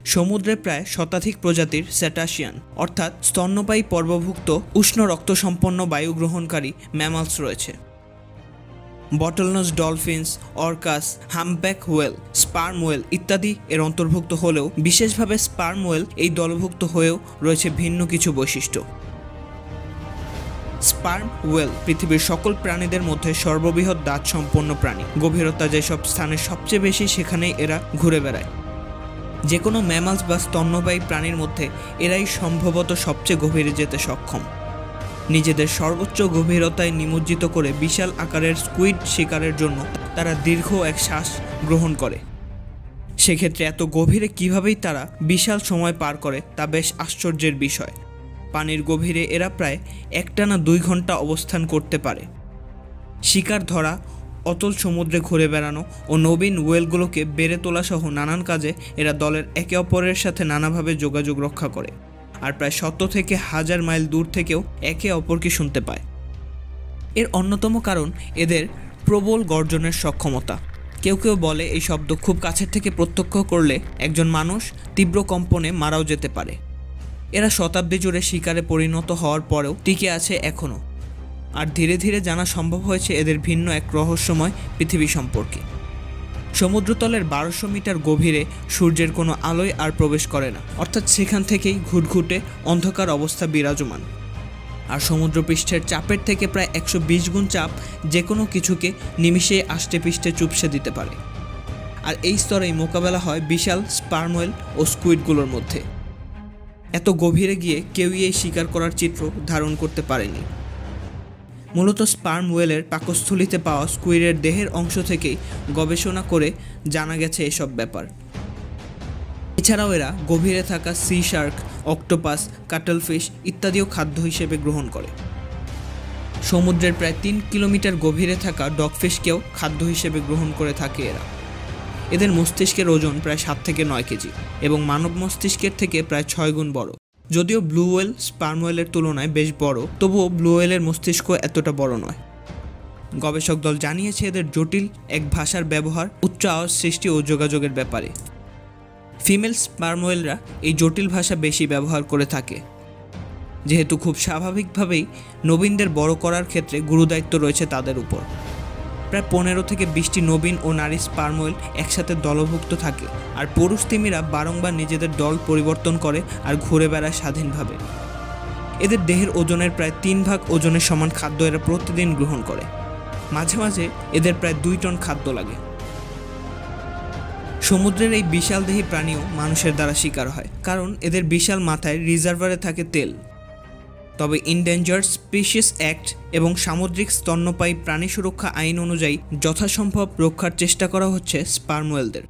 সমুদ্রে প্রায় শতাধিক প্রজাতির সেটাসিয়ান অর্থাৎ স্তন্যপায়ী পর্বভুক্ত উষ্ণ রক্তসম্পন্ন বায়ু গ্রহণকারী ম্যামালস রয়েছে। Bottlenose dolphins, orcas, humpback whale, sperm whale ইত্যাদি এর অন্তর্ভুক্ত হলেও বিশেষভাবে স্পার্ম ওয়েল এই দলভুক্ত হয়েও রয়েছে ভিন্ন কিছু বৈশিষ্ট্য। স্পার্ম ওয়েল পৃথিবীর সকল প্রাণীদের মধ্যে সর্ববৃহৎ দাঁত সম্পন্ন প্রাণী। গভীরতা যেসব স্থানে সবচেয়ে বেশি সেখানেই এরা ঘুরে বেড়ায়। যে কোনো ম্যামালস বা স্তন্যপায়ী প্রাণীর মধ্যে এরাই সম্ভবত সবচেয়ে গভীরে যেতে সক্ষম। নিজেদের সর্বোচ্চ গভীরতায় নিমজ্জিত করে বিশাল আকারের স্কুইড শিকারের জন্য তারা দীর্ঘ এক শ্বাস গ্রহণ করে। সেক্ষেত্রে এত গভীরে কীভাবেই তারা বিশাল সময় পার করে তা বেশ আশ্চর্যের বিষয়। পানির গভীরে এরা প্রায় একটানা 2 ঘন্টা অবস্থান করতে পারে। শিকার ধরা, অতল সমুদ্রে ঘুরে বেড়ানো ও নবীন ওয়েলগুলোকে বেড়ে তোলা সহ নানান কাজে এরা দলের একে অপরের সাথে নানাভাবে যোগাযোগ রক্ষা করে, আর প্রায় 100 থেকে 1000 মাইল দূর থেকেও একে অপরকে শুনতে পায়। এর অন্যতম কারণ এদের প্রবল গর্জনের সক্ষমতা। কেউ কেউ বলে এই শব্দ খুব কাছের থেকে প্রত্যক্ষ করলে একজন মানুষ তীব্র কম্পনে মারাও যেতে পারে। এরা শতাব্দী জুড়ে শিকারে পরিণত হওয়ার পরেও টিকে আছে এখনও, আর ধীরে ধীরে জানা সম্ভব হয়েছে এদের ভিন্ন এক রহস্যময় পৃথিবী সম্পর্কে। সমুদ্রতলের 1200 মিটার গভীরে সূর্যের কোনো আলোয় আর প্রবেশ করে না, অর্থাৎ সেখান থেকেই ঘুটঘুটে অন্ধকার অবস্থা বিরাজমান। আর সমুদ্রপৃষ্ঠের চাপের থেকে প্রায় 120 গুণ চাপ যে কোনো কিছুকে নিমিষে আষ্টে পিষ্টে চুপসে দিতে পারে। আর এই স্তরেই মোকাবেলা হয় বিশাল স্পার্ম ওয়েল ও স্কুইডগুলোর মধ্যে। এত গভীরে গিয়ে কেউই এই শিকার করার চিত্র ধারণ করতে পারেনি। মূলত স্পার্ম ওয়েলের পাকস্থলিতে পাওয়া স্কুইডের দেহের অংশ থেকেই গবেষণা করে জানা গেছে এসব ব্যাপার। এছাড়াও এরা গভীরে থাকা সি শার্ক, অক্টোপাস, কাটলফিশ ইত্যাদিও খাদ্য হিসেবে গ্রহণ করে। সমুদ্রের প্রায় 3 কিলোমিটার গভীরে থাকা ডগফিশকেও খাদ্য হিসেবে গ্রহণ করে থাকে এরা। এদের মস্তিষ্কের ওজন প্রায় 7 থেকে 9 কেজি এবং মানব মস্তিষ্কের থেকে প্রায় 6 গুণ বড়। যদিও ব্লু ওয়েল স্পার্ম ওয়েলের তুলনায় বেশ বড়, তবুও ব্লু ওয়েলের মস্তিষ্ক এতটা বড় নয়। গবেষক দল জানিয়েছে এদের জটিল এক ভাষার ব্যবহার, উচ্চ আওয়াজ সৃষ্টি ও যোগাযোগের ব্যাপারে। ফিমেল স্পার্ম ওয়েলরা এই জটিল ভাষা বেশি ব্যবহার করে থাকে, যেহেতু খুব স্বাভাবিকভাবেই নবীনদের বড় করার ক্ষেত্রে গুরুদায়িত্ব রয়েছে তাদের উপর। প্রায় 15 থেকে 20টি নবীন ও নারী স্পার্ম ওয়েল একসাথে দলভুক্ত থাকে, আর পুরুষ তিমিরা বারংবার নিজেদের দল পরিবর্তন করে আর ঘুরে বেড়ায় স্বাধীনভাবে। এদের দেহের ওজনের প্রায় 3 ভাগ ওজনের সমান খাদ্য এরা প্রতিদিন গ্রহণ করে। মাঝে মাঝে এদের প্রায় 2 টন খাদ্য লাগে। সমুদ্রের এই বিশাল দেহী প্রাণীও মানুষের দ্বারা শিকার হয়, কারণ এদের বিশাল মাথায় রিজার্ভারে থাকে তেল। তবে ইনডেঞ্জার্ড স্পিসিস অ্যাক্ট এবং সামুদ্রিক স্তন্যপায়ী প্রাণী সুরক্ষা আইন অনুযায়ী যথাসম্ভব রক্ষার চেষ্টা করা হচ্ছে স্পার্ম ওয়েলদের।